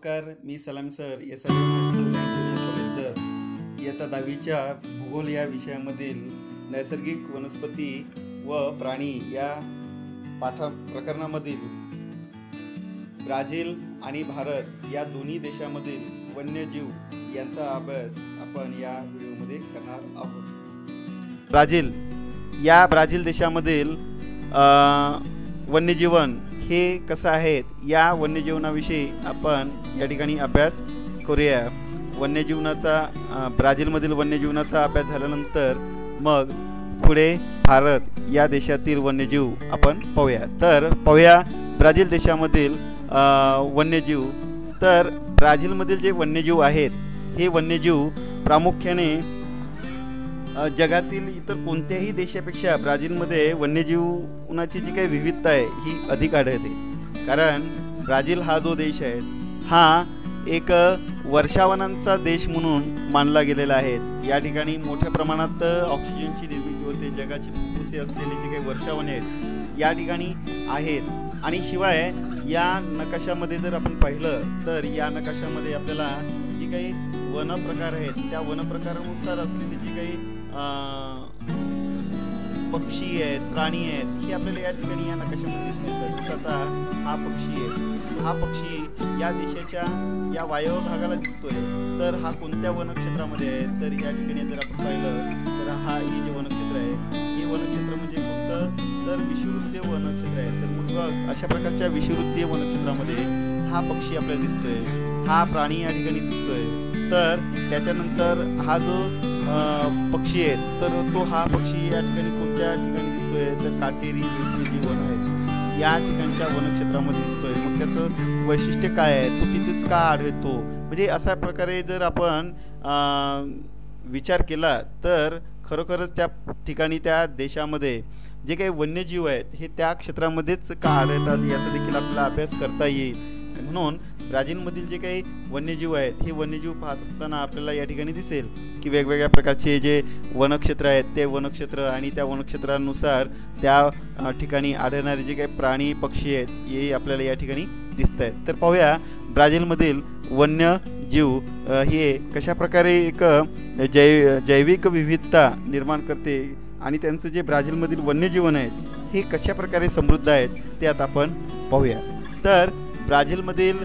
नमस्कार, मी Salam sir SRM high school and junior college Jath इयत्ता 10वीच्या भूगोल या विषयामधील नैसर्गिक वनस्पती व प्राणी या प्रकरणामधील ब्राझील आणि भारत या दोन्ही देशामधील वन्यजीव यांचा अभ्यास आपण या व्हिडिओमध्ये करणार आहोत। ब्राझील देशामधील वन्यजीवन हे कसं आहेत या वन्यजीवनाविषयी आपण या ठिकाणी अभ्यास करूया। ब्राझीलमधील वन्यजीवनाचा अभ्यास झाल्यानंतर मग पुढे भारत या देशातील वन्यजीव आपण पाहूया। तर पाहूया ब्राझील देशामधील वन्यजीव। तर ब्राझीलमधील जे वन्यजीव आहेत हे वन्यजीव प्रामुख्याने जगातील इतर कोणत्याही देशापेक्षा ब्राझीलमध्ये वन्यजीवनाची जी काही विविधता आहे ही अधिक आढळते। कारण ब्राझील हा जो देश आहे हा एक वर्षावनांचा देश म्हणून मानला गेलेला आहे। या ठिकाणी मोठ्या प्रमाणात ऑक्सिजनची निर्मिती होते। जगाची फुफ्फुसे असलेली जी काही वर्षावने आहेत या ठिकाणी आहेत। आणि शिवाय या नकाशामध्ये जर आपण पाहिलं तर या नकाशामध्ये आपल्याला जी काही वन प्रकार आहेत त्या वन प्रकारानुसार असलेली जी काही पक्षी आहेत, प्राणी आहेत हे आपल्याला या ठिकाणी या नकाशामध्ये दिसतात। जसं आता हा पक्षी आहे, हा पक्षी या देशाच्या या वायव्य भागाला दिसतोय। तर हा कोणत्या वनक्षेत्रामध्ये आहे तर या ठिकाणी जर आपण पाहिलं तर हे जे वनक्षेत्र आहे हे वनक्षेत्र म्हणजे फक्त तर विषुववृत्तीय वनक्षेत्र आहे। तर मग अशा प्रकारच्या विषुववृत्तीय वनक्षेत्रामध्ये हा पक्षी आपल्याला दिसतोय, हा प्राणी या ठिकाणी दिसतोय। तर त्याच्यानंतर हा जो पक्षी आहे तर तो हा पक्षी या ठिकाणी कोणत्या ठिकाणी दिसतोय तर काटेरी जे वन आहे या ठिकाणच्या वनक्षेत्रामध्ये दिसतोय। मग त्याचं वैशिष्ट्य काय आहे, तो तिथेच का आढळतो, म्हणजे अशा प्रकारे जर आपण विचार केला तर खरोखरच त्या ठिकाणी त्या देशामध्ये जे काही वन्यजीव आहेत हे त्या क्षेत्रामध्येच का आढळतात याचा देखील आपल्याला अभ्यास करता येईल। म्हणून ब्राझीलमधील जे काही वन्यजीव आहेत हे वन्यजीव पाहत असताना आपल्याला या ठिकाणी दिसेल की वेगवेगळ्या प्रकारचे जे वनक्षेत्र आहेत ते वनक्षेत्र आणि त्या वनक्षेत्रानुसार त्या ठिकाणी आढळणारे जे काही प्राणी पक्षी आहेत हे आपल्याला या ठिकाणी दिसत आहेत। तर पाहूया ब्राझीलमधील वन्यजीव हे कशा प्रकारे एक जैविक विविधता निर्माण करते आणि त्यांचं जे ब्राझीलमधील वन्यजीवन आहेत हे कशा प्रकारे समृद्ध आहेत ते आता आपण पाहूया। तर ब्राझीलमधील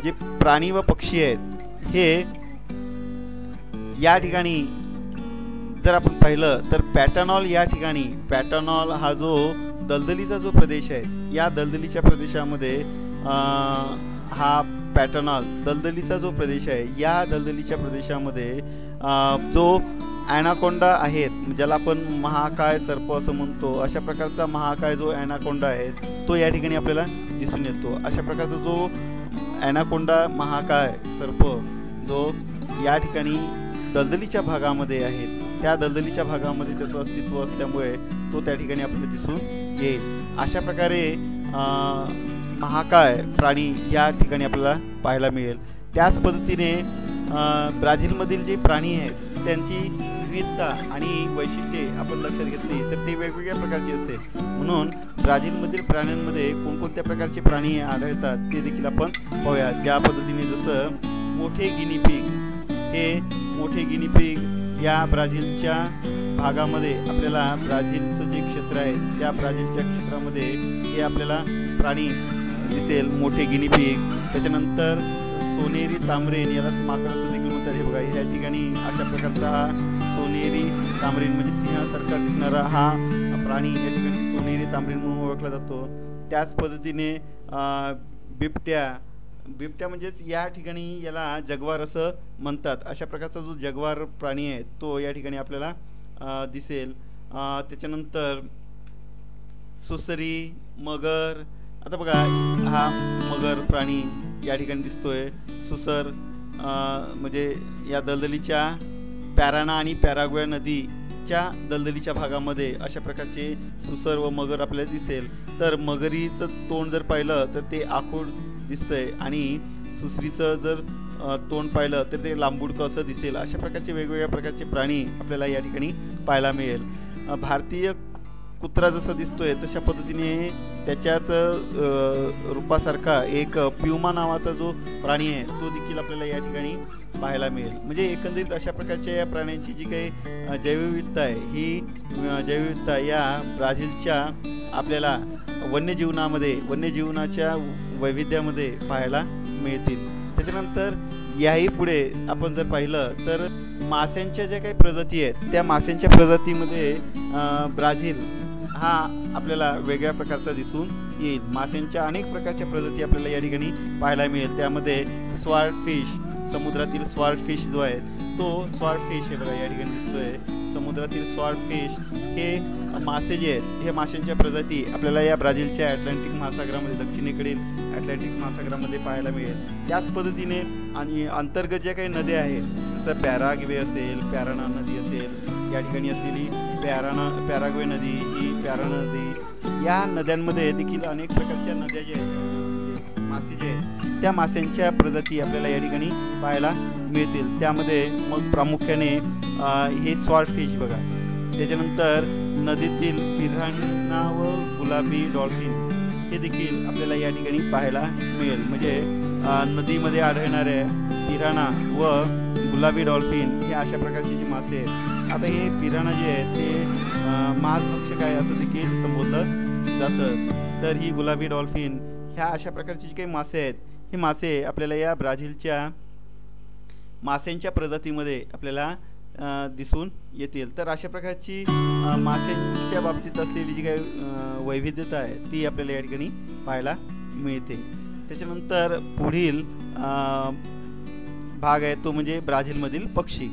जे प्राणी व पक्षी आहेत हे या ठिकाणी जर आपण पाहिलं तर पॅटर्नॉल हा जो दलदलीचा जो प्रदेश आहे या दलदलीच्या प्रदेशामध्ये हा दलदलीचा जो प्रदेश आहे या दलदलीच्या प्रदेशामध्ये जो ॲनाकोंडा आहेत ज्याला आपण महाकाय सर्प असं म्हणतो, अशा प्रकारचा महाकाय जो ॲनाकोंडा आहे तो या ठिकाणी आपल्याला दिसून येतो। अशा प्रकारचा जो ॲनाकोंडा महाकाय सर्प जो या ठिकाणी दलदलीच्या भागामध्ये आहे त्या दलदलीच्या भागामध्ये त्याचं अस्तित्व असल्यामुळे तो त्या ठिकाणी आपल्याला दिसून येईल। अशा प्रकारे महाकाय प्राणी या ठिकाणी आपल्याला पाहायला मिळेल। त्याच पद्धतीने ब्राझीलमधील जे प्राणी आहेत त्यांची विविधता आणि वैशिष्ट्ये आपण लक्षात घेतली तर ते वेगवेगळ्या प्रकारची असेल। म्हणून ब्राझीलमधील प्राण्यांमध्ये कोणकोणत्या प्रकारचे प्राणी आढळतात ते देखील आपण पाहूया। ज्या पद्धतीने जसं मोठे गिनीपिग या ब्राझीलच्या भागामध्ये आपल्याला ब्राझीलचं जे क्षेत्र आहे त्या ब्राझीलच्या क्षेत्रामध्ये हे आपल्याला प्राणी दिसेल, मोठे गिनीपिग। त्याच्यानंतर सोनेरी तांबरेन, यालाच माकड असं देखील म्हणतात। हे बघा या ठिकाणी अशा प्रकारचा सोनेरी तांबरेन म्हणजे सिंहासारखा दिसणारा हा प्राणी या ठिकाणी सोनेरी तांबरेन म्हणून ओळखला जातो। त्याच पद्धतीने बिबट्या म्हणजेच या ठिकाणी याला जगवार असं म्हणतात। अशा प्रकारचा जो जगवार प्राणी आहे तो या ठिकाणी आपल्याला दिसेल। त्याच्यानंतर सुसरी, मगर, आता बघा हा मगर प्राणी या ठिकाणी दिसतोय। सुसर म्हणजे या दलदलीच्या पॅराना आणि पॅराग्वे नदीच्या दलदलीच्या भागामध्ये अशा प्रकारचे सुसर व मगर आपल्याला दिसेल। तर मगरीचं तोंड जर पाहिलं तर ते आखूड दिसतंय आणि सुसरीचं जर तोंड पाहिलं तर ते लांबुडकं असं दिसेल। अशा प्रकारचे वेगवेगळ्या प्रकारचे प्राणी आपल्याला या ठिकाणी पाहायला मिळेल। भारतीय कुत्रा जसा दिसतोय तशा पद्धतीने त्याच्याच रूपासारखा एक प्युमा नावाचा जो प्राणी आहे तो देखील आपल्याला या ठिकाणी पाहायला मिळेल. म्हणजे एकंदरीत अशा प्रकारच्या या प्राण्यांची जी काही जैवविविधता आहे ही जैवविविधता या ब्राझीलच्या आपल्याला वन्यजीवनाच्या वैविध्यामध्ये पाहायला मिळतील. त्याच्यानंतर याही पुढे आपण जर पाहिलं तर माशांच्या ज्या काही प्रजाती आहेत त्या माशांच्या प्रजातीमध्ये ब्राझील हा आपल्याला वेगळ्या प्रकारचा दिसून येईल. माशांच्या अनेक प्रकारच्या प्रजाती आपल्याला या ठिकाणी पाहायला मिळेल. त्यामध्ये स्वॉर्ड फिश, समुद्रातील स्वॉर्ड फिश जो आहे तो स्वॉर्ड फिश हे बघा या ठिकाणी दिसतोय. समुद्रातील स्वॉर्ड फिश हे मासे जे आहेत हे माशांच्या प्रजाती आपल्याला या ब्राझीलच्या अटलांटिक महासागरामध्ये, दक्षिणेकडील अटलांटिक महासागरामध्ये पाहायला मिळेल. त्याच पद्धतीने आणि अंतर्गत ज्या काही नद्या आहेत जसं पॅराग्वे असेल, पॅराना नदी असेल, या ठिकाणी असलेली पॅराग्वे नदी, ही पॅराना नदी, या नद्यांमध्ये देखील अनेक प्रकारच्या नद्या ज्या आहेत, मासे जे आहेत त्या माशांच्या प्रजाती आपल्याला या ठिकाणी पाहायला मिळतील. त्यामध्ये मग प्रामुख्याने हे स्वॉर्ड फिश बघा. त्याच्यानंतर नदीतील पिरान्हा व गुलाबी डॉल्फिन हे देखील आपल्याला या ठिकाणी पाहायला मिळेल. म्हणजे नदीमध्ये आढळणारे पिरान्हा व गुलाबी डॉल्फिन हे अशा प्रकारचे जे मासे आहेत. आता हे पिरान्हा जे आहेत ते मांसभक्षक आहे असं देखील संबोधलं जातं. तर ही गुलाबी डॉल्फिन ह्या अशा प्रकारचे जे काही मासे आहेत हे मासे आपल्याला या ब्राझीलच्या माशांच्या प्रजातीमध्ये आपल्याला दिसून येतील. तर अशा प्रकारची माशांच्या बाबतीत असलेली जी काही वैविध्यता आहे ती आपल्याला या ठिकाणी पाहायला मिळते. त्याच्यानंतर पुढील भाग आहे तो म्हणजे ब्राझीलमधील पक्षी.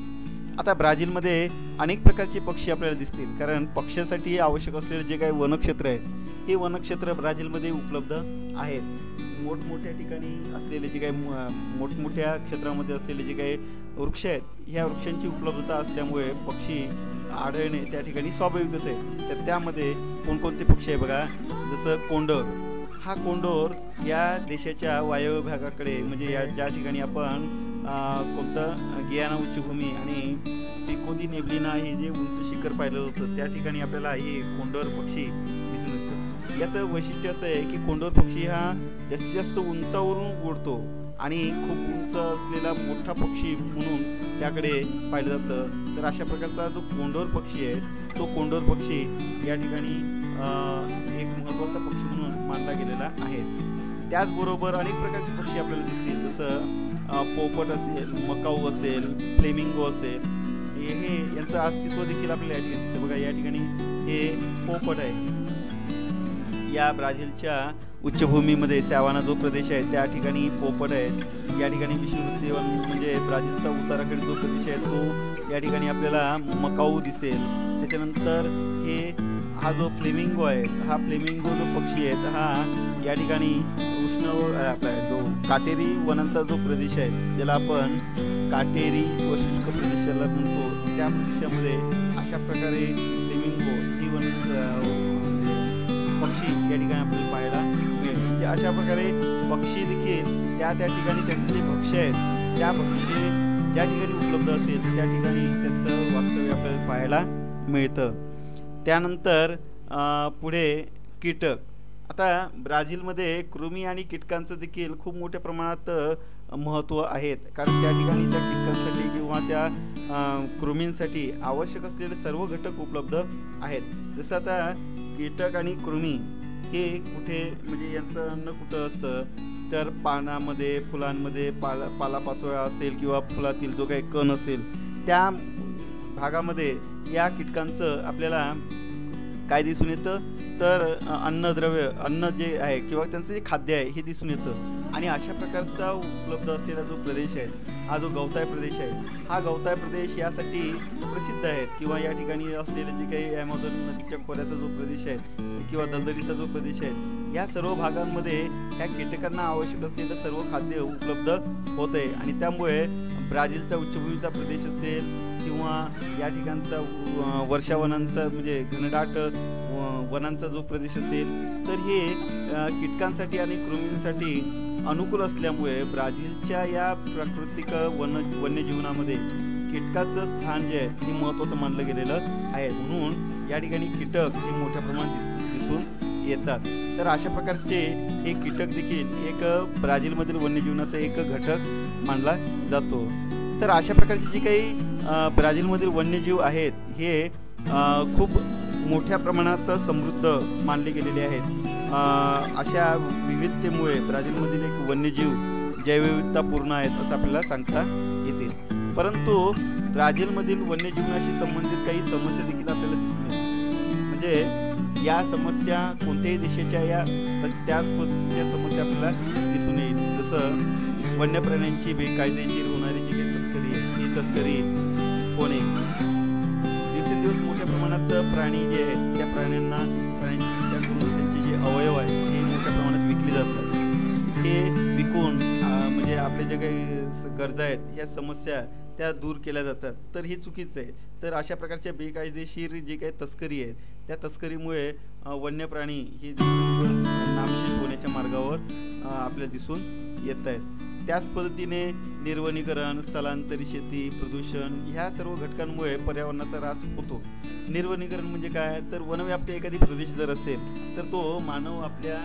आता ब्राझीलमध्ये अनेक प्रकारचे पक्षी आपल्याला दिसतील, कारण पक्ष्यांसाठी आवश्यक असलेले जे काही वनक्षेत्र आहेत हे वनक्षेत्र ब्राझीलमध्ये उपलब्ध आहेत. मोठमोठ्या ठिकाणी असलेले जे काही मोठमोठ्या क्षेत्रामध्ये असलेले जे काही वृक्ष आहेत ह्या वृक्षांची उपलब्धता असल्यामुळे पक्षी आढळणे त्या ठिकाणी स्वाभाविकच आहे. तर त्यामध्ये कोणकोणते पक्षी आहे बघा, जसं कोंडोर. हा कोंडोर या देशाच्या वायव्य भागाकडे म्हणजे या ज्या ठिकाणी आपण कोणतं गियाना उच्चभूमी आणि पिको दी नेब्लिना हे जे उंच शिखर पाहिलं होतं त्या ठिकाणी आपल्याला हे कोंडोर पक्षी दिसून येतो. याचं वैशिष्ट्य असं आहे की कोंडोर पक्षी हा जास्तीत जास्त उंचावरून उडतो आणि खूप उंच असलेला मोठा पक्षी म्हणून त्याकडे पाहिलं जातं. तर अशा प्रकारचा जो कोंडोर पक्षी आहे तो कोंडोर पक्षी या ठिकाणी एक महत्त्वाचा पक्षी म्हणून मानला गेलेला आहे. त्याचबरोबर अनेक प्रकारचे पक्षी आपल्याला दिसतील, जसं पोपट असेल, मकाऊ असेल, फ्लेमिंगो असेल, हे यांचं अस्तित्व देखील आपल्याला या ठिकाणी दिसतं. बघा या ठिकाणी हे पोपट आहे. या ब्राझीलच्या उच्चभूमीमध्ये सॅवाना जो प्रदेश आहे त्या ठिकाणी पोपट आहेत. या ठिकाणी विषुववृत्तीय म्हणजे ब्राझीलचा उत्तराकडे जो प्रदेश आहे तो या ठिकाणी आपल्याला मकाऊ दिसेल. त्याच्यानंतर हा जो फ्लेमिंगो आहे, हा फ्लेमिंगो जो पक्षी आहे हा या ठिकाणी आपला जो काटेरी वनांचा जो प्रदेश आहे ज्याला आपण काटेरी व शुष्क प्रदेशाला म्हणतो त्या प्रदेशामध्ये अशा प्रकारे फ्लेमिंगो ही पक्षी या ठिकाणी आपल्याला पाहायला मिळेल. म्हणजे अशा प्रकारे पक्षी देखील त्या ठिकाणी त्यांचे जे भक्ष्य आहेत त्या भक्ष्य ज्या ठिकाणी उपलब्ध असेल त्या ठिकाणी त्यांचं वास्तव्य आपल्याला पाहायला मिळतं. त्यानंतर पुढे कीटक. आता ब्राझीलमध्ये कृमी आणि कीटकांचं देखील खूप मोठ्या प्रमाणात महत्त्व आहेत, कारण त्या ठिकाणी त्या कीटकांसाठी किंवा त्या कृमींसाठी आवश्यक असलेले सर्व घटक उपलब्ध आहेत. जसं आता कीटक आणि कृमी हे कुठे म्हणजे यांचं अन्न कुठं असतं तर पानामध्ये, फुलांमध्ये, पालापाचोळा असेल किंवा फुलातील जो काही कण असेल त्या भागामध्ये या कीटकांचं आपल्याला काय दिसून येतं तर अन्न जे आहे किंवा त्यांचं जे खाद्य आहे हे दिसून येतं. आणि अशा प्रकारचा उपलब्ध असलेला जो प्रदेश आहे हा जो गवताळ प्रदेश आहे हा गवताळ प्रदेश यासाठी प्रसिद्ध आहे किंवा या ठिकाणी असलेले जे काही ॲमेझॉन नदीच्या खोऱ्याचा जो प्रदेश आहे किंवा दलदलीचा जो प्रदेश आहे या सर्व भागांमध्ये ह्या कीटकांना आवश्यक असलेलं सर्व खाद्य उपलब्ध होत आहे. आणि त्यामुळे ब्राझीलचा उच्चभूमीचा प्रदेश असेल किंवा या ठिकाणचा वर्षावनांचा म्हणजे घनदाट वनांचा जो प्रदेश असेल तर हे कीटकांसाठी आणि कृमींसाठी अनुकूल असल्यामुळे ब्राझीलच्या या प्राकृतिक वन्यजीवनामध्ये कीटकाचं स्थान जे आहे हे महत्त्वाचं मानलं गेलेलं आहे. म्हणून या ठिकाणी कीटक हे मोठ्या प्रमाणात दिसून येतात. तर अशा प्रकारचे हे कीटक देखील एक ब्राझीलमधील वन्यजीवनाचा एक घटक मानला जातो. तर अशा प्रकारचे जे काही ब्राझीलमधील वन्यजीव आहेत हे खूप मोठ्या प्रमाणात समृद्ध मानले गेलेले आहेत. अशा विविधतेमुळे ब्राझीलमधील एक वन्यजीव जैवविविधतापूर्ण आहेत असं आपल्याला सांगता येतील. परंतु ब्राझीलमधील वन्यजीवनाशी संबंधित काही समस्या देखील आपल्याला दिसून येतात. म्हणजे या समस्या कोणत्याही देशाच्या त्याच पद्धतीच्या समस्या आपल्याला दिसून येईल. जसं वन्य प्राण्यांची बेकायदेशीर होणारी जी काही तस्करी आहे ही तस्करी होणे. दिवसेंदिवस मोठ्या प्रमाणात प्राणी जे आहेत त्या प्राण्यांची हत्या करून त्यांचे जे अवयव आहेत हे मोठ्या प्रमाणात विकले जातात. हे विकून म्हणजे आपल्या जे काही गरजा आहेत ह्या समस्या त्या दूर केल्या जातात. तर हे चुकीचं आहे. तर अशा प्रकारच्या बेकायदेशीर जी काही तस्करी आहे त्या तस्करीमुळे वन्य प्राणी हे नामशेष होण्याच्या मार्गावर आपल्याला दिसून येत आहेत. त्याच पद्धतीने निर्वनीकरण, स्थलांतरित शेती, प्रदूषण ह्या सर्व घटकांमुळे पर्यावरणाचा ऱ्हास होतो. निर्वनीकरण म्हणजे काय, तर वनव्याप्त एखादी प्रदेश जर असेल तर तो मानव आपल्या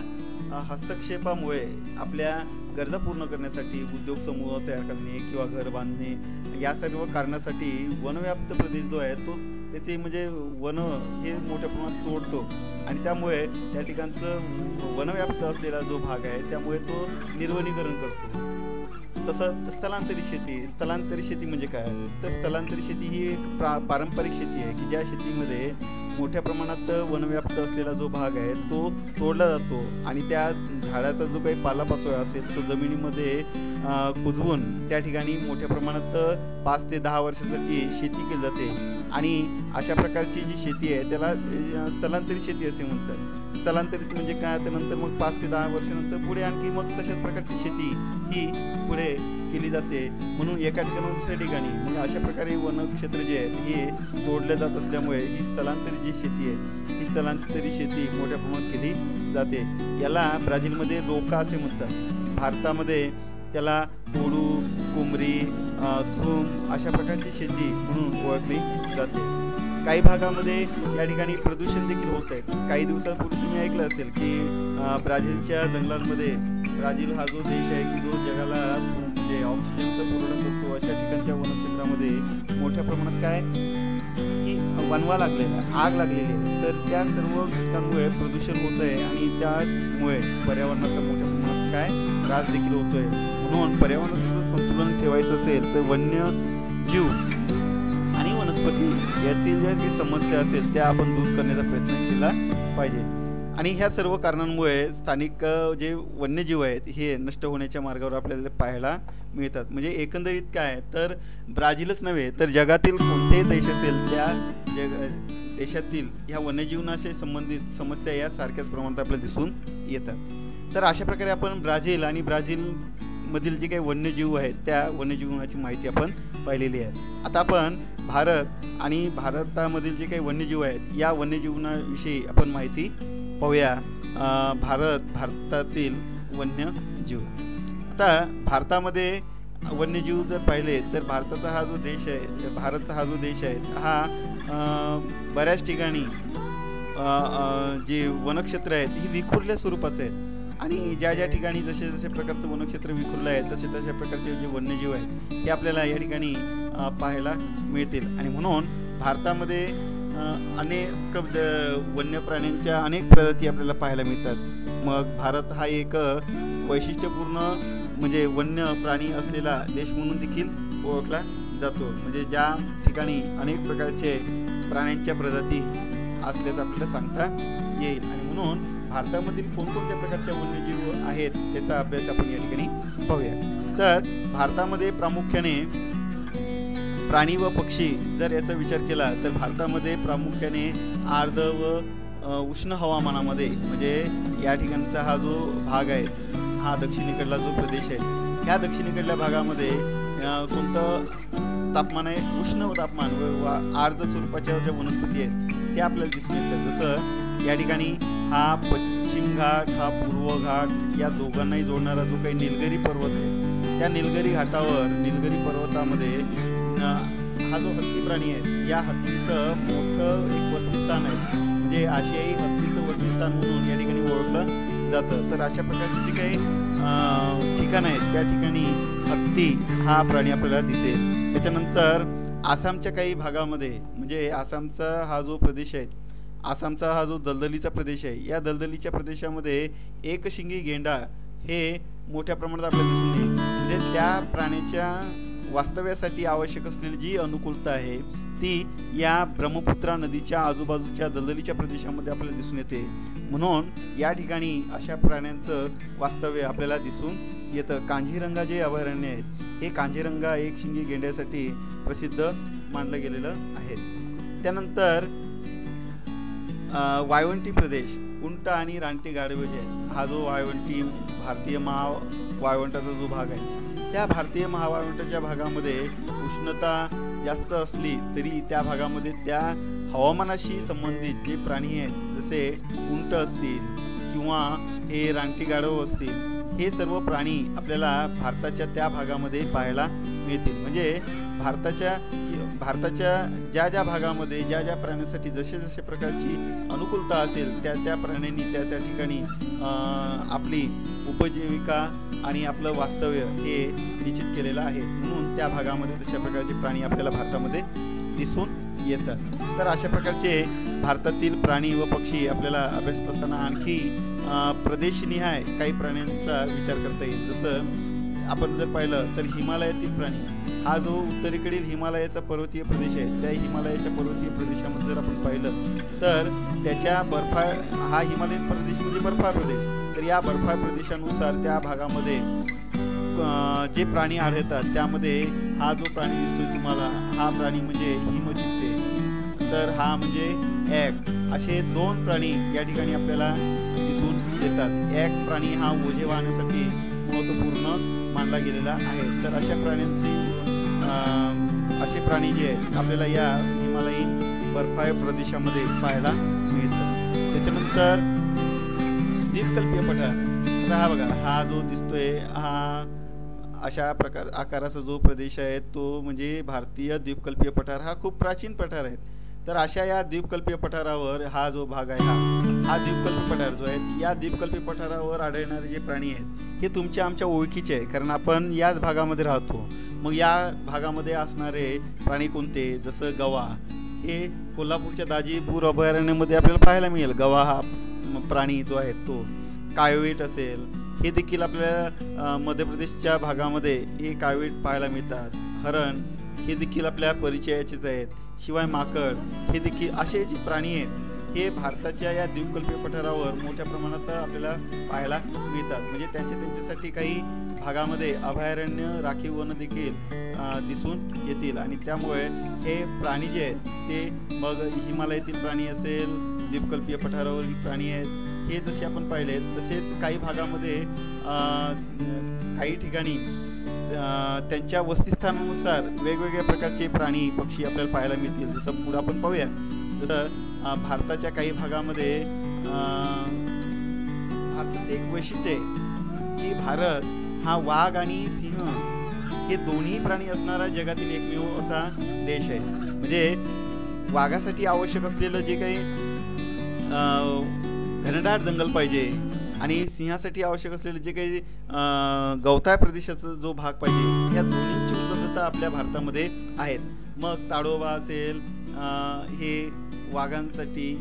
हस्तक्षेपामुळे आपल्या गरजा पूर्ण करण्यासाठी उद्योग समूह तयार करणे किंवा घर बांधणे या सर्व कारणासाठी वनव्याप्त प्रदेश जो आहे तो त्याचे म्हणजे वन हे मोठ्या प्रमाणात तोडतो आणि त्यामुळे त्या ठिकाणचं वनव्याप्त असलेला जो भाग आहे त्यामुळे तो निर्वनीकरण करतो. तसं स्थलांतरित शेती म्हणजे काय, तर स्थलांतरित शेती ही एक पारंपरिक शेती आहे की ज्या शेतीमध्ये मोठ्या प्रमाणात वनव्याप्त असलेला जो भाग आहे तो तोडला जातो आणि त्या झाडाचा जो काही पालापाचोळा असेल तो जमिनीमध्ये कुजवून त्या ठिकाणी मोठ्या प्रमाणात 5 ते 10 वर्षासाठी शेती केली जाते. आणि अशा प्रकारची जी शेती आहे त्याला स्थलांतरित शेती असे म्हणतात. स्थलांतरित म्हणजे काय, तर नंतर मग 5 ते 10 वर्षानंतर पुढे आणखी मग तशाच प्रकारची शेती ही पुढे केली जाते. म्हणून एका ठिकाणी दुसऱ्या ठिकाणी मग अशा प्रकारे वनक्षेत्र जे आहेत हे तोडले जात असल्यामुळे ही स्थलांतरित जी शेती आहे ही स्थलांतरित शेती मोठ्या प्रमाणात केली जाते. याला ब्राझीलमध्ये रोका असे म्हणतात. भारतामध्ये त्याला कोडू, कोंबरी, झूम अशा प्रकारची शेती म्हणून ओळखली जाते. काही भागामध्ये या ठिकाणी प्रदूषण देखील होत आहे. काही दिवसांपूर्वी तुम्ही ऐकलं असेल की ब्राझीलच्या जंगलांमध्ये, ब्राझील हा जो देश आहे की जो जगाला म्हणजे ऑक्सिजनचा पुरवठा करतो अशा ठिकाणच्या वनक्षेत्रामध्ये मोठ्या प्रमाणात काय की वणवा लागलेला, आग लागलेली आहे. तर त्या सर्व घटकांमुळे प्रदूषण होत आहे आणि त्यामुळे पर्यावरणाचा मोठ्या प्रमाणात काय त्रास देखील होतोय. म्हणून पर्यावरणाचं संतुलन ठेवायचं असेल तर वन्य जीव आणि वनस्पती यातील ज्या काही समस्या असेल त्या आपण दूर करण्याचा प्रयत्न केला पाहिजे. आणि ह्या सर्व कारणांमुळे स्थानिक जे वन्यजीव आहेत हे नष्ट होण्याच्या मार्गावर आपल्याला पाहायला मिळतात. म्हणजे एकंदरीत काय, तर ब्राझीलच नव्हे तर जगातील कोणतेही देश असेल त्या देशातील ह्या वन्यजीवनाशी संबंधित समस्या या सारख्याच प्रमाणात आपल्याला दिसून येतात. तर अशा प्रकारे आपण ब्राझील आणि ब्राझीलमधील जे काही वन्यजीव आहेत त्या वन्यजीवनाची माहिती आपण पाहिलेली आहे. आता आपण भारत आणि भारतामधील जे काही वन्यजीव आहेत या वन्यजीवनाविषयी आपण माहिती पाहूया. भारतातील वन्यजीव. आता भारतामध्ये वन्यजीव जर पाहिले तर भारताचा हा जो देश आहे, भारत हा जो देश आहे हा बऱ्याच ठिकाणी जे वनक्षेत्र आहेत ही विखुरल्या स्वरूपाचे आहेत. आणि ज्या ज्या ठिकाणी जसे जसे प्रकारचं वनक्षेत्र विखुरलं आहे तसे तशा प्रकारचे जे वन्यजीव आहेत हे आपल्याला या ठिकाणी पाहायला मिळतील. आणि म्हणून भारतामध्ये अनेक वन्य प्राण्यांच्या अनेक प्रजाती आपल्याला पाहायला मिळतात. मग भारत हा एक वैशिष्ट्यपूर्ण म्हणजे वन्य प्राणी असलेला देश म्हणून देखील ओळखला जातो. म्हणजे ज्या ठिकाणी अनेक प्रकारचे प्राण्यांच्या प्रजाती असल्याचं आपल्याला सांगता येईल. आणि म्हणून भारतामधील कोणकोणत्या प्रकारच्या वन्यजीव आहेत त्याचा अभ्यास आपण या ठिकाणी पाहूया. तर भारतामध्ये प्रामुख्याने प्राणी व पक्षी जर याचा विचार केला तर भारतामध्ये प्रामुख्याने आर्द्र व उष्ण हवामानामध्ये म्हणजे या ठिकाणचा हा जो भाग आहे हा दक्षिणेकडला जो प्रदेश आहे ह्या दक्षिणेकडल्या भागामध्ये कोणतं तापमान आहे, उष्ण तापमान व आर्द्र स्वरूपाच्या ज्या वनस्पती आहेत त्या आपल्याला दिसून येतात. जसं या ठिकाणी हा पश्चिम घाट, हा पूर्व घाट या दोघांनाही जोडणारा जो काही निलगिरी पर्वत आहे त्या निलगिरी घाटावर, निलगिरी पर्वतामध्ये हा जो हत्ती प्राणी आहे या हत्तीचं मोठं एक वसतिस्थान आहे. म्हणजे आशियाई हत्तीचं वसतिस्थान म्हणून या ठिकाणी ओळखलं जातं. तर अशा प्रकारचे जे काही ठिकाणं आहेत त्या ठिकाणी हत्ती हा प्राणी आपल्याला दिसेल. त्याच्यानंतर आसामच्या काही भागामध्ये, म्हणजे आसामचा हा जो प्रदेश आहे, आसामचा हा जो दलदलीचा प्रदेश आहे, या दलदलीच्या प्रदेशामध्ये एकशिंगी गेंडा हे मोठ्या प्रमाणात आपल्याला दिसून येईल. म्हणजे त्या प्राण्याच्या वास्तव्यासाठी आवश्यक असलेली जी अनुकूलता आहे ती या ब्रह्मपुत्रा नदीच्या आजूबाजूच्या दलदलीच्या प्रदेशामध्ये आपल्याला दिसून येते. म्हणून या ठिकाणी अशा प्राण्यांचं वास्तव्य आपल्याला दिसून येतं. कांझीरंगा जे अभयारण्य आहेत हे कांझीरंगा एकशिंगी गेंड्यासाठी प्रसिद्ध मानलं गेलेलं आहे. त्यानंतर वाळवंटी प्रदेश, उंट आणि रानटी गाढवे जे आहेत, हा जो वाळवंटी भारतीय वाळवंटाचा जो भाग आहे, त्या भारतीय महावाळवंटाच्या भागामध्ये उष्णता जास्त असली तरी त्या भागामध्ये त्या हवामानाशी संबंधित जे प्राणी आहेत, जसे उंट असतील किंवा हे रानटी गाढव असतील, हे सर्व प्राणी आपल्याला भारताच्या त्या भागामध्ये पाहायला मिळतील. म्हणजे भारताच्या ज्या भागामध्ये ज्या प्राण्यांसाठी जसे प्रकारची अनुकूलता असेल त्या प्राण्यांनी त्या ठिकाणी आपली उपजीविका आणि आपलं वास्तव्य हे निश्चित केलेलं आहे. म्हणून त्या भागामध्ये तशा प्रकारचे प्राणी आपल्याला भारतामध्ये दिसून येतात. तर अशा प्रकारचे भारतातील प्राणी व पक्षी आपल्याला अभ्यासत असताना आणखी प्रदेशनिहाय काही प्राण्यांचा विचार करता येईल. जसं आपण जर पाहिलं तर हिमालयातील प्राणी, हा जो उत्तरेकडील हिमालयाचा पर्वतीय प्रदेश आहे, त्या हिमालयाच्या पर्वतीय प्रदेशामध्ये जर आपण पाहिलं तर त्याच्या हा हिमालयन प्रदेश म्हणजे बर्फाळ प्रदेश. तर या बर्फाळ प्रदेशानुसार त्या भागामध्ये जे प्राणी आढळतात त्यामध्ये हा जो प्राणी दिसतोय तुम्हाला, हा प्राणी म्हणजे हिमचित्ते, तर हा म्हणजे ॲक, असे दोन प्राणी या ठिकाणी आपल्याला दिसून येतात. ॲक प्राणी हा ओझे वाहण्यासाठी महत्त्वपूर्ण मानला गेलेला आहे. तर अशा प्राण्यांचे असे प्राणी जे आहेत आपल्याला या हिमालयीन बर्फाळ प्रदेशामध्ये पाहायला मिळतात. त्याच्यानंतर द्वीपकल्पीय पठार, आता हा बघा, हा जो दिसतोय हा अशा आकाराचा जो प्रदेश आहे तो म्हणजे भारतीय द्वीपकल्पीय पठार, हा खूप प्राचीन पठार आहे. तर अशा या द्वीपकल्पीय पठारावर हा जो भाग आहे हा द्वीपकल्पी पठार जो आहे, या द्वीपकल्पी पठारावर आढळणारे जे प्राणी आहेत हे तुमच्या आमच्या ओळखीचे आहे, कारण आपण याच भागामध्ये राहतो. मग या भागामध्ये असणारे प्राणी कोणते, जसं गवा, हे कोल्हापूरच्या दाजीपूर अभयारण्यामध्ये आपल्याला पाहायला मिळेल. गवा हा प्राणी जो आहे तो, काळवीट असेल, हे देखील आपल्याला मध्य प्रदेशच्या भागामध्ये हे काळवीट पाहायला मिळतात. हरण हे देखील आपल्या परिचयाचेच आहेत. शिवाय माकड हे देखील असे जे प्राणी आहेत हे भारताच्या या द्वीपकल्पीय पठारावर मोठ्या प्रमाणात आपल्याला पाहायला मिळतात. म्हणजे त्यांच्यासाठी काही भागामध्ये अभयारण्य राखीव वन देखील दिसून येतील. आणि त्यामुळे हे प्राणी जे आहेत ते मग हिमालयातील प्राणी असेल, द्वीपकल्पीय पठारावरील प्राणी आहेत, हे जसे आपण पाहिले तसेच काही भागामध्ये काही ठिकाणी त्यांच्या वस्तीस्थानानुसार वेगवेगळ्या प्रकारचे प्राणी पक्षी आपल्याला पाहायला मिळतील. जसं पुढे आपण पाहूया, जसं भारताच्या काही भागामध्ये भारताचे एक वैशिष्ट्य आहे की भारत हा वाघ आणि सिंह हे दोन्ही प्राणी असणारा जगातील एकमेव असा देश आहे. म्हणजे वाघासाठी आवश्यक असलेलं जे काही घनदाट जंगल पाहिजे आणि सिंहासाठी आवश्यक असलेले जे काही गवताळ प्रदेशाचा जो भाग पाहिजे, या दोन्हींची उपलब्धता आपल्या भारतामध्ये आहेत. मग ताडोबा असेल हे वाघांसाठी,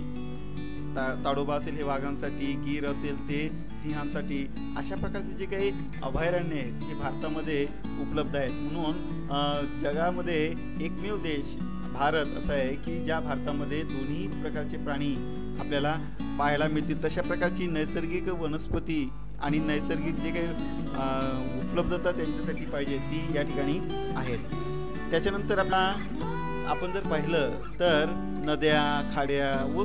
ताडोबा असेल हे वाघांसाठी, गीर असेल ते सिंहांसाठी, अशा प्रकारचे जे काही अभयारण्य आहेत हे भारतामध्ये उपलब्ध आहेत. म्हणून जगामध्ये एकमेव देश भारत असा आहे की ज्या भारतामध्ये दोन्ही प्रकारचे प्राणी आपल्याला पाहायला मिळतील. तशा प्रकारची नैसर्गिक वनस्पती आणि नैसर्गिक जे काही उपलब्धता त्यांच्यासाठी पाहिजे ती या ठिकाणी आहेत. त्याच्यानंतर आपण जर पाहिलं तर नद्या, खाड्या व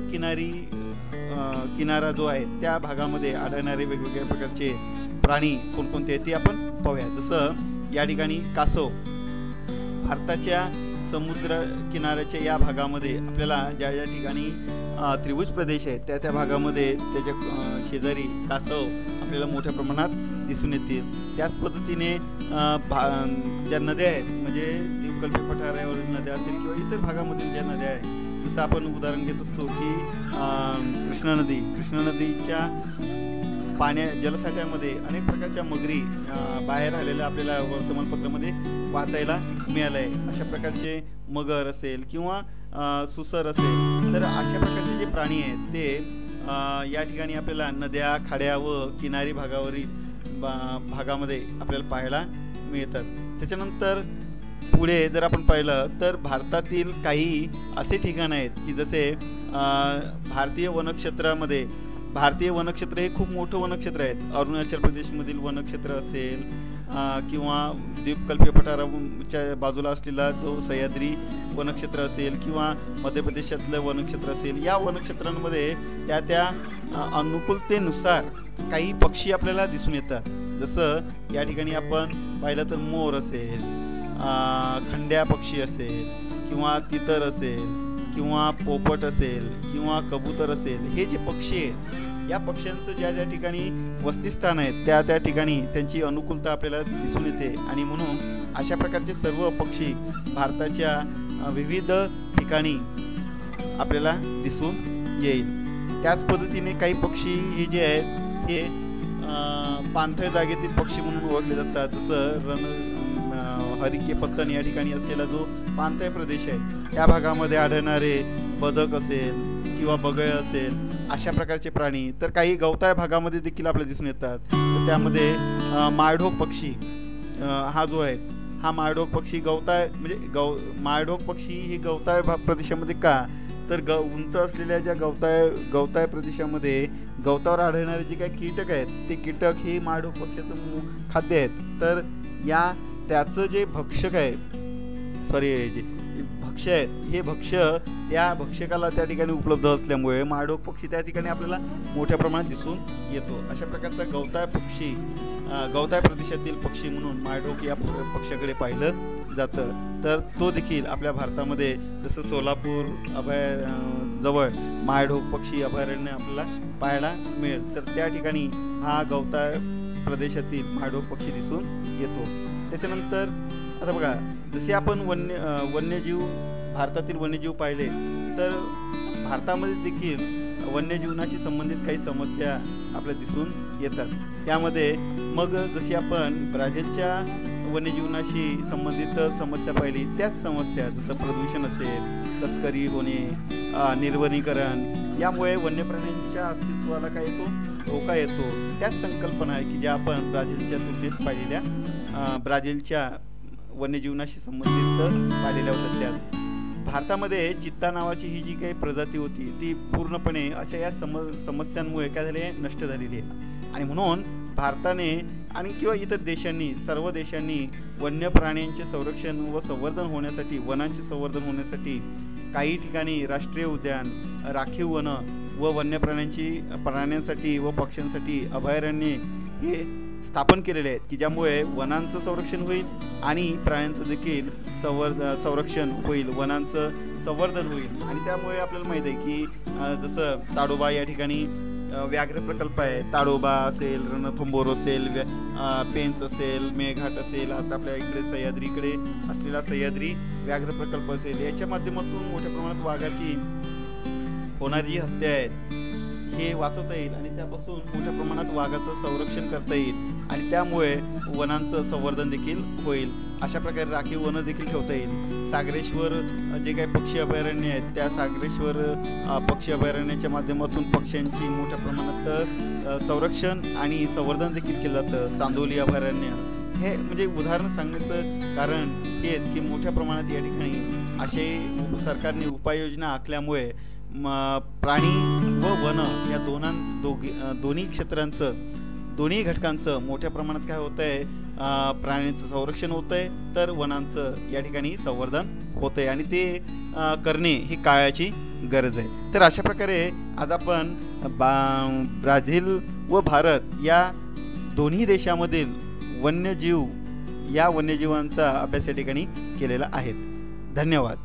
किनारा जो आहे त्या भागामध्ये आढळणारे वेगवेगळ्या प्रकारचे प्राणी कोणकोणते आहेत ते आपण पाहूया. जसं या ठिकाणी कासव, भारताच्या समुद्र किनाऱ्याच्या या भागामध्ये आपल्याला ज्या ठिकाणी त्रिभुज प्रदेश आहे त्या भागामध्ये त्याच्या शेजारी कासव आपल्याला मोठ्या प्रमाणात दिसून येतील. त्याच पद्धतीने ज्या नद्या आहेत म्हणजे द्वीपकल्पीय पठारावरील नद्या असेल किंवा इतर भागामधील ज्या नद्या आहेत जसं आपण उदाहरण घेत असतो की कृष्णा नदीच्या जलसाठ्यामध्ये अनेक प्रकारच्या मगरी बाहेर आलेल्या आपल्याला वर्तमानपत्रामध्ये वाचायला मिळालं आहे. अशा प्रकारचे मगर असेल किंवा सुसर असेल, तर अशा प्रकारचे जे प्राणी आहेत ते या ठिकाणी आपल्याला नद्या, खाड्या व किनारी भागामध्ये आपल्याला पाहायला मिळतात. त्याच्यानंतर पुढे जर आपण पाहिलं तर भारतातील काही असे ठिकाण आहेत की जसे भारतीय वनक्षेत्र हे खूप मोठं वनक्षेत्र आहेत. अरुणाचल प्रदेशमधील वनक्षेत्र असेल किंवा द्वीपकल्पीय पठाराच्या बाजूला असलेला जो सह्याद्री वनक्षेत्र असेल किंवा मध्य प्रदेशातलं वनक्षेत्र असेल, या वनक्षेत्रांमध्ये त्या अनुकूलतेनुसार काही पक्षी आपल्याला दिसून येतात. जसं या ठिकाणी आपण पाहिलं तर मोर असेल, खंड्या पक्षी असेल किंवा तितर असेल किंवा पोपट असेल किंवा कबूतर असेल, हे जे पक्षी आहेत या पक्ष्यांचं ज्या ठिकाणी वसतिस्थान आहेत त्या ठिकाणी त्यांची अनुकूलता आपल्याला दिसून येते. आणि म्हणून अशा प्रकारचे सर्व पक्षी भारताच्या विविध ठिकाणी आपल्याला दिसून येईल. त्याच पद्धतीने काही पक्षी हे जे आहेत हे पाणथळ जागेतील पक्षी म्हणून ओळखले जातात. जसं हरिके पत्तन या ठिकाणी असलेला जो पाणथळ प्रदेश आहे त्या भागामध्ये आढळणारे बदक असेल किंवा बगळ असेल, अशा प्रकारचे प्राणी. तर काही गवताळ भागामध्ये देखील आपल्याला दिसून येतात. तर त्यामध्ये माळढोक पक्षी हा जो आहे हा माळढोक पक्षी माळढोक पक्षी ही गवताळ प्रदेशामध्ये का, तर उंच असलेल्या ज्या गवताळ प्रदेशामध्ये गवतावर आढळणारे जे काही कीटक आहेत ते कीटक हे माळढोक पक्ष्याचं खाद्य आहेत. तर त्याचं जे भक्षक आहे जे भक्ष्य आहेत हे भक्ष्य त्या भक्षकाला त्या ठिकाणी उपलब्ध असल्यामुळे माळढोक पक्षी त्या ठिकाणी आपल्याला मोठ्या प्रमाणात दिसून येतो. अशा प्रकारचा गवताळ प्रदेशातील पक्षी म्हणून माळढोक या पक्षाकडे पाहिलं जातं. तर तो देखील आपल्या भारतामध्ये जसं सोलापूर जवळ माळढोक पक्षी अभयारण्य आपल्याला पाहायला मिळेल. तर त्या ठिकाणी हा गवताळ प्रदेशातील माळढोक पक्षी दिसून येतो. त्याच्यानंतर आता बघा, जसे आपण भारतातील वन्यजीव पाहिले तर भारतामध्ये देखील वन्यजीवनाशी संबंधित काही समस्या आपल्याला दिसून येतात. त्यामध्ये मग जशी आपण ब्राझीलच्या वन्यजीवनाशी संबंधित समस्या पाहिली, त्याच समस्या जसं प्रदूषण असेल, तस्करी होणे, निर्वनीकरण, यामुळे वन्य प्राण्यांच्या अस्तित्वाला काय येतो, धोका येतो. त्याच संकल्पना आहे की ज्या आपण ब्राझीलच्या तुलनेत पाहिलेल्या ब्राझीलच्या वन्यजीवनाशी संबंधित पाहिलेल्या होत्या. त्याच भारतामध्ये चित्ता नावाची ही जी काही प्रजाती होती ती पूर्णपणे अशा या समस्यांमुळे काय झाले, नष्ट झालेली आहे. आणि म्हणून भारताने आणि किंवा इतर देशांनी, सर्व देशांनी वन्य प्राण्यांचे संरक्षण व संवर्धन होण्यासाठी, वनांचे संवर्धन होण्यासाठी काही ठिकाणी राष्ट्रीय उद्यान, राखीव वन व वन्य प्राण्यांसाठी व पक्ष्यांसाठी अभयारण्ये हे स्थापन केलेले आहेत की ज्यामुळे वनांचं संरक्षण होईल आणि प्राण्यांचं देखील संरक्षण होईल, वनांचं संवर्धन होईल. आणि त्यामुळे आपल्याला माहीत आहे की जसं ताडोबा या ठिकाणी व्याघ्र प्रकल्प आहे. ताडोबा असेल, रणथंबोर असेल, पेंच असेल, मेळघाट असेल, आता आपल्या इकडे सह्याद्रीकडे असलेला सह्याद्री व्याघ्र प्रकल्प असेल, याच्या माध्यमातून मोठ्या प्रमाणात वाघाची होणारी जी हत्या आहे हे वाचवता येईल आणि त्यापासून मोठ्या प्रमाणात वाघाचं संरक्षण करता येईल आणि त्यामुळे वनांचं संवर्धन देखील होईल. अशा प्रकारे राखीव वनं देखील ठेवता येईल. सागरेश्वर जे काही पक्षी अभयारण्य आहेत त्या सागरेश्वर पक्षी अभयारण्याच्या माध्यमातून पक्ष्यांची मोठ्या प्रमाणात संरक्षण आणि संवर्धन देखील केलं जातं. चांदोली अभयारण्य हे म्हणजे उदाहरण सांगण्याचं कारण हेच की मोठ्या प्रमाणात या ठिकाणी असे सरकारने उपाययोजना आखल्यामुळे प्राणी व वन या दोन्ही क्षेत्रांचं, दोन्ही घटकांचं मोठ्या प्रमाणात काय होत आहे, प्राण्यांचं संरक्षण होत आहे तर वनांचं या ठिकाणी संवर्धन होत आहे आणि ते करणे ही काळाची गरज आहे. तर अशा प्रकारे आज आपण ब्राझील व भारत या दोन्ही देशामधील वन्यजीव या वन्यजीवांचा अभ्यास या ठिकाणी केलेला आहे. धन्यवाद.